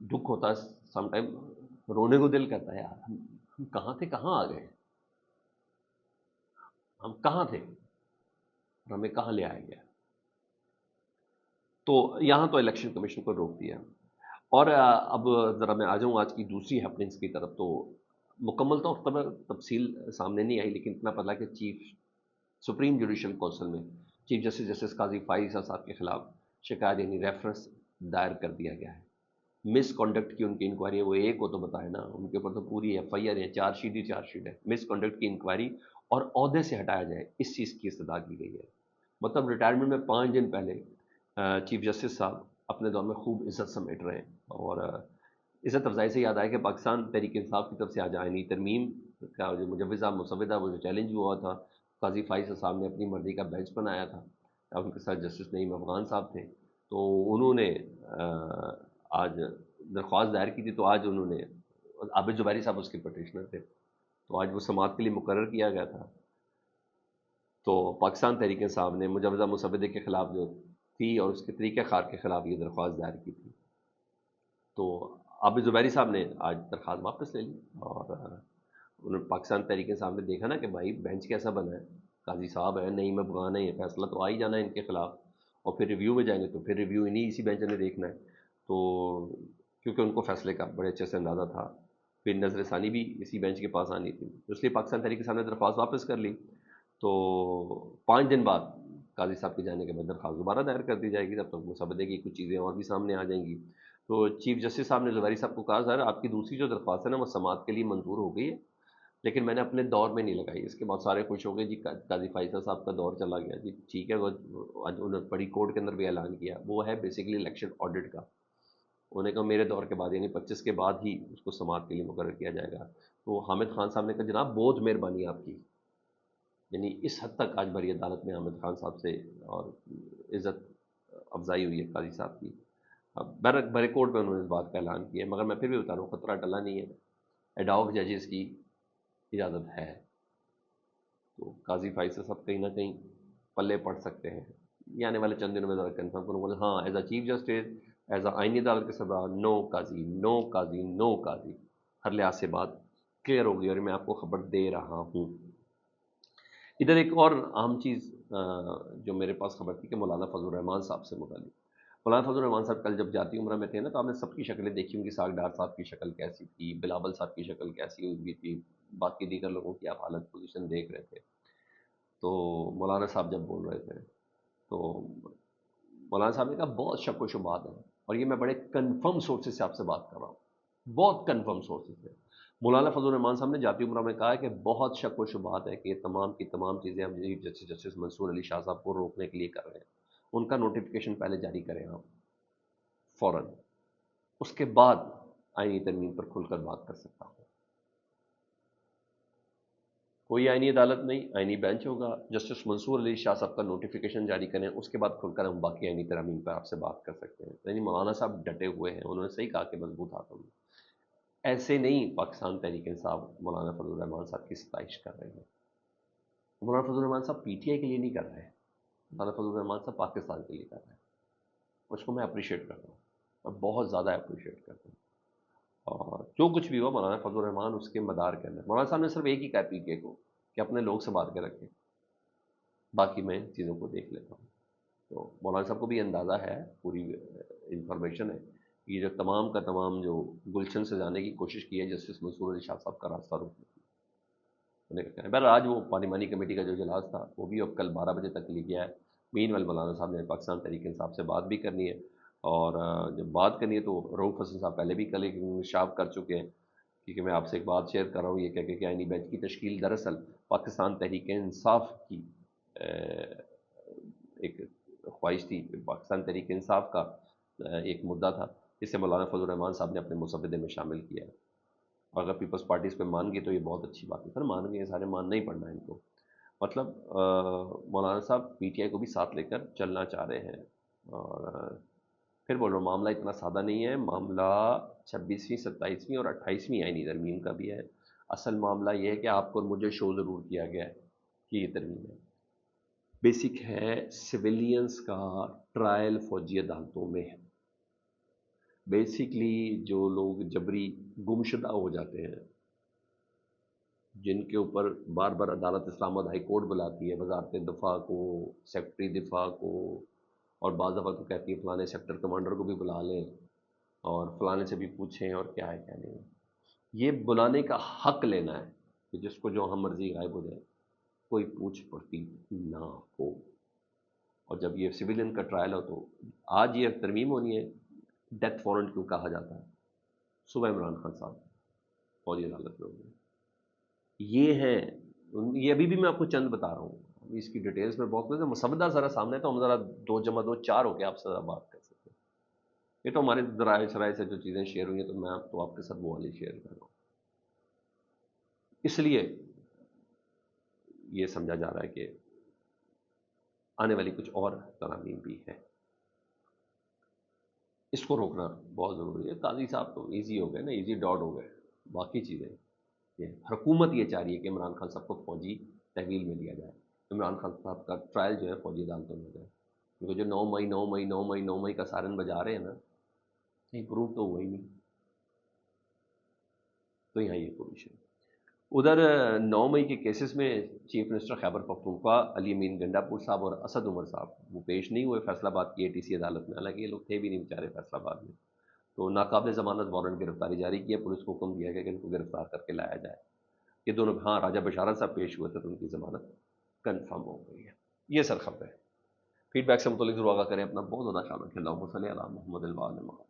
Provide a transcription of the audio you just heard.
دکھ ہوتا ہے سم ٹائم، رونے کو دل کرتا ہے یار، ہم کہاں تھے کہاں آ گئے، ہم کہاں تھے اور ہمیں کہاں لے آیا گیا۔ تو یہاں تو الیکشن کمیشن کو روک دیا۔ اور اب ذرا میں آ جاؤں آج کی دوسری ہیپننگس کی طرف، تو مکمل طور پر تفصیل سامنے نہیں آئی، لیکن اتنا پتہ کہ چیف سپریم جوڈیشل کونسل میں چیف جسٹس جسٹس قاضی فائز صاحب کے خلاف شکایت یعنی ریفرنس دائر کر دیا گیا ہے۔ مس کنڈکٹ کی ان کی انکوائری ہے، وہ ایک کو تو بتائے نا، ان کے اوپر تو پوری ایف آئی آر ہے، چارج شیٹ ہی چارج شیٹ ہے، مس کنڈکٹ کی انکوائری اور عہدے سے ہٹایا جائے اس چیز کی استدعا کی گئی ہے۔ مطلب ریٹائرمنٹ میں 5 دن پہلے چیف جسٹس صاحب اپنے دور میں خوب عزت سمیٹ رہے ہیں، اور عزت افزائی سے یاد آیا کہ پاکستان تحریک انصاف کی طرف سے آج آئینی ترمیم کا جو مجوزہ مسودہ وہ جو چیلنج ہوا تھا، قاضی فائز صاحب نے اپنی مرضی کا بینچ بنایا تھا، ان کے ساتھ جسٹس نعیم افغان صاحب تھے، تو انہوں نے آج درخواست دائر کی تھی، تو آج انہوں نے، عابد جبیری صاحب اس کے پٹیشنر تھے، تو آج وہ سماعت کے لیے مقرر کیا گیا تھا۔ تو پاکستان تحریک انصاف نے مجوزہ مسودے کے خلاف جو تھی اور اس کے طریقہ کار کے خلاف یہ درخواست دائر کی تھی، تو عابد زبیری صاحب نے آج درخواست واپس لے لی، اور انہوں نے پاکستان تحریک انصاف نے دیکھا نا کہ بھائی بینچ کیسا بنا ہے، قاضی صاحب ہے، نعیم افغان ہے، یہ فیصلہ تو آ ہی جانا ہے ان کے خلاف، اور پھر ریویو میں جائیں گے تو پھر ریویو انہیں اسی بینچ نے دیکھنا ہے، تو کیونکہ ان کو فیصلے کا بڑے اچھے سے اندازہ تھا، پھر نظر ثانی بھی اسی بینچ کے پاس آنی تھی، تو اس لیے پاکستان تحریک انصاف نے درخواست واپس کر لی۔ تو 5 دن بعد قاضی صاحب کے جانے کے بعد درخواست دوبارہ دائر کر دی جائے گی، تب تک مسودے کی کچھ چیزیں اور بھی سامنے آ جائیں گی۔ تو چیف جسٹس صاحب نے زبیری صاحب کو کہا، سر آپ کی دوسری جو درخواست ہے نا وہ سماعت کے لیے منظور ہو گئی ہے، لیکن میں نے اپنے دور میں نہیں لگائی۔ اس کے بعد سارے خوش ہو گئے، جی قاضی فائزہ صاحب کا دور چلا گیا، جی ٹھیک ہے، وہ آج انہوں نے بڑی کورٹ کے اندر بھی اعلان کیا، وہ ہے بیسیکلی الیکشن آڈٹ کا، انہوں نے کہا میرے دور کے بعد یعنی 25 کے بعد ہی اس کو سماعت کے لیے مقرر کیا جائے گا۔ تو حامد خان صاحب نے کہا جناب بہت مہربانی آپ کی، یعنی اس حد تک آج بری عدالت میں حامد خان صاحب سے اور عزت افزائی ہوئی ہے قاضی صاحب کی۔ اب بڑے کورٹ میں انہوں نے اس بات کا اعلان کیا ہے، مگر میں پھر بھی بتا رہا ہوں خطرہ ٹلا نہیں ہے، ایڈاک ججز کی اجازت ہے، تو قاضی فائز صاحب کہیں نہ کہیں پلے پڑ سکتے ہیں، یہ آنے والے چند دنوں میں ذرا کنفرم کروں گا۔ ہاں as a chief justice, as a آئینی عدالت کے سربراہ، نو قاضی، نو قاضی، نو قاضی، ہر لحاظ سے بات کلیئر ہوگی، اور میں آپ کو خبر دے رہا ہوں۔ ادھر ایک اور اہم چیز جو میرے پاس خبر تھی کہ مولانا فضل الرحمان صاحب سے متعلق، مولانا فضل الرحمان صاحب کل جب جاتی عمرہ میں تھے نا، تو آپ نے سب کی شکلیں دیکھی ہوں گی، ساگ ڈار صاحب کی شکل کیسی تھی، بلاول صاحب کی شکل کیسی ہوئی تھی، باقی دیگر لوگوں کی آپ حالت پوزیشن دیکھ رہے تھے، تو مولانا صاحب جب بول رہے تھے تو مولانا صاحب نے کہا بہت شک و شبہات ہیں، اور یہ میں بڑے کنفرم سورسز سے آپ سے بات کر رہا ہوں، بہت کنفرم سورسز سے۔ مولانا فضل الرحمان صاحب نے جاتی عمرہ میں کہا ہے کہ بہت شک و شبہات ہے کہ یہ تمام کی تمام چیزیں ہم جسٹس منصور علی شاہ صاحب کو روکنے کے لیے کر رہے ہیں، ان کا نوٹیفیکیشن پہلے جاری کریں آپ فوراً، اس کے بعد آئینی ترمیم پر کھل کر بات کر سکتا ہوں۔ کوئی آئینی عدالت نہیں، آئینی بینچ ہوگا، جسٹس منصور علی شاہ صاحب کا نوٹیفیکیشن جاری کریں، اس کے بعد کھل کر ہم باقی آئینی ترامیم پر آپ سے بات کر سکتے ہیں۔ یعنی مولانا صاحب ڈٹے ہوئے ہیں، انہوں نے صحیح کہا کہ مضبوط ہاتھوں میں، ایسے نہیں پاکستان تحریک انصاف مولانا فضل الرحمان صاحب کی ستائش کر رہے ہیں۔ مولانا فضل الرحمان صاحب پی ٹی آئی کے لیے نہیں کر رہے ہیں، مولانا فضل الرحمان صاحب پاکستان کے لیے کر رہے ہیں، اس کو میں اپریشیٹ کرتا ہوں، میں بہت زیادہ اپریشیٹ کرتا ہوں، اور جو کچھ بھی ہوا مولانا فضل الرحمان اس کے مدار کے اندر، مولانا صاحب نے صرف ایک ہی کہا پی ٹی آئی کو کہ اپنے لوگ سے بات کے رکھیں، باقی میں چیزوں کو دیکھ لیتا ہوں۔ تو مولانا صاحب کو بھی اندازہ ہے، پوری انفارمیشن ہے، یہ جو تمام کا تمام جو گلشن سے جانے کی کوشش کی ہے جسٹس منصور علی شاہ صاحب کا راستہ روکنے کی، انہیں کہتے ہیں بہر آج وہ پارلیمانی کمیٹی کا جو اجلاس تھا وہ بھی اب کل 12 بجے تک کے لیے گیا ہے۔ مین ویل مولانا صاحب نے پاکستان تحریک انصاف سے بات بھی کرنی ہے، اور جب بات کرنی ہے تو رؤوف حسن صاحب پہلے بھی کل ایک انکشاف کر چکے ہیں، کیونکہ میں آپ سے ایک بات شیئر کر رہا ہوں، یہ کہہ کے کہ آئینی بینچ کی تشکیل دراصل پاکستان تحریک انصاف کی ایک خواہش تھی، پاکستان تحریک انصاف کا ایک مدعا تھا، جسے مولانا فضل الرحمان صاحب نے اپنے مسودے میں شامل کیا ہے، اور اگر پیپلز پارٹی اس پہ مان گئی تو یہ بہت اچھی بات ہے، سر مان گئے سارے، مان نہیں پڑنا ہے ان کو، مطلب مولانا صاحب پی ٹی آئی کو بھی ساتھ لے کر چلنا چاہ رہے ہیں، اور پھر بول رہا ہوں معاملہ اتنا سادہ نہیں ہے، معاملہ 26ویں 27ویں اور 28ویں آئینی ترمیم کا بھی ہے۔ اصل معاملہ یہ ہے کہ آپ کو اور مجھے شو ضرور کیا گیا ہے کہ یہ ترمیم ہے، بیسک ہے سویلینز کا ٹرائل فوجی عدالتوں میں ہے، بیسکلی جو لوگ جبری گمشدہ ہو جاتے ہیں، جن کے اوپر بار بار عدالت اسلام آباد ہائی کورٹ بلاتی ہے، وزارت دفاع کو، سیکٹری دفاع کو، اور بعض دفعہ تو کہتی ہے فلانے سیکٹر کمانڈر کو بھی بلا لیں اور فلانے سے بھی پوچھیں اور کیا ہے کیا نہیں ہے، یہ بلانے کا حق لینا ہے کہ جس کو جو ہم مرضی غائب ہو جائے، کوئی پوچھ پڑتی نہ ہو۔ اور جب یہ سویلین کا ٹرائل ہو تو آج یہ ترمیم ہونی ہے، ڈیتھ وارنٹ کیوں کہا جاتا ہے؟ صبح عمران خان صاحب فوجی عدالت میں ہو گئے، یہ ہیں، یہ ابھی بھی میں آپ کو چند بتا رہا ہوں، اس کی ڈیٹیلز میں بہت کچھ ہے، مسودہ ذرا سامنے ہے تو ہم ذرا 2+2 4 ہو کے آپ سے ذرا بات کر سکتے ہیں۔ یہ تو ہمارے ذرائع شرائع سے جو چیزیں شیئر ہوئی ہیں تو میں تو آپ کے ساتھ وہ والی شیئر کر رہا ہوں۔ اس لیے یہ سمجھا جا رہا ہے کہ آنے والی کچھ اور ترامیم بھی ہے، اس کو روکنا بہت ضروری ہے۔ قاضی صاحب تو ایزی ہو گئے نا، ایزی ڈاٹ ہو گئے، باقی چیزیں یہ حکومت یہ چاہ رہی ہے کہ عمران خان صاحب کو فوجی تحویل میں لیا جائے، عمران خان صاحب کا ٹرائل جو ہے فوجی عدالتوں میں ہو جائے، کیونکہ جو 9 مئی 9 مئی 9 مئی 9 مئی کا سارن بجا رہے ہیں نا، کہیں پروف تو ہوا ہی نہیں، تو یہاں یہ پوزیشن۔ ادھر 9 مئی کے کیسز میں چیف منسٹر خیبر پختونخوا علی امین گنڈا پور صاحب اور اسد عمر صاحب وہ پیش نہیں ہوئے فیصلہ آباد کی ATC عدالت میں، حالانکہ یہ لوگ تھے بھی نہیں بیچارے فیصلہ آباد میں، تو ناقابل ضمانت وارنٹ گرفتاری جاری کی ہے، پولیس کو حکم دیا گیا کہ ان کو گرفتار کر کے لایا جائے۔ یہ دونوں، ہاں راجہ بشارت صاحب پیش ہوئے تھے تو ان کی ضمانت کنفرم ہو گئی ہے۔ یہ سر خبر ہے۔ فیڈ بیک سے متعلق ضرور آگاہ کریں، اپنا بہت زیادہ خیال رکھیں۔ اللہم صلی علی محمد وعلی محمد۔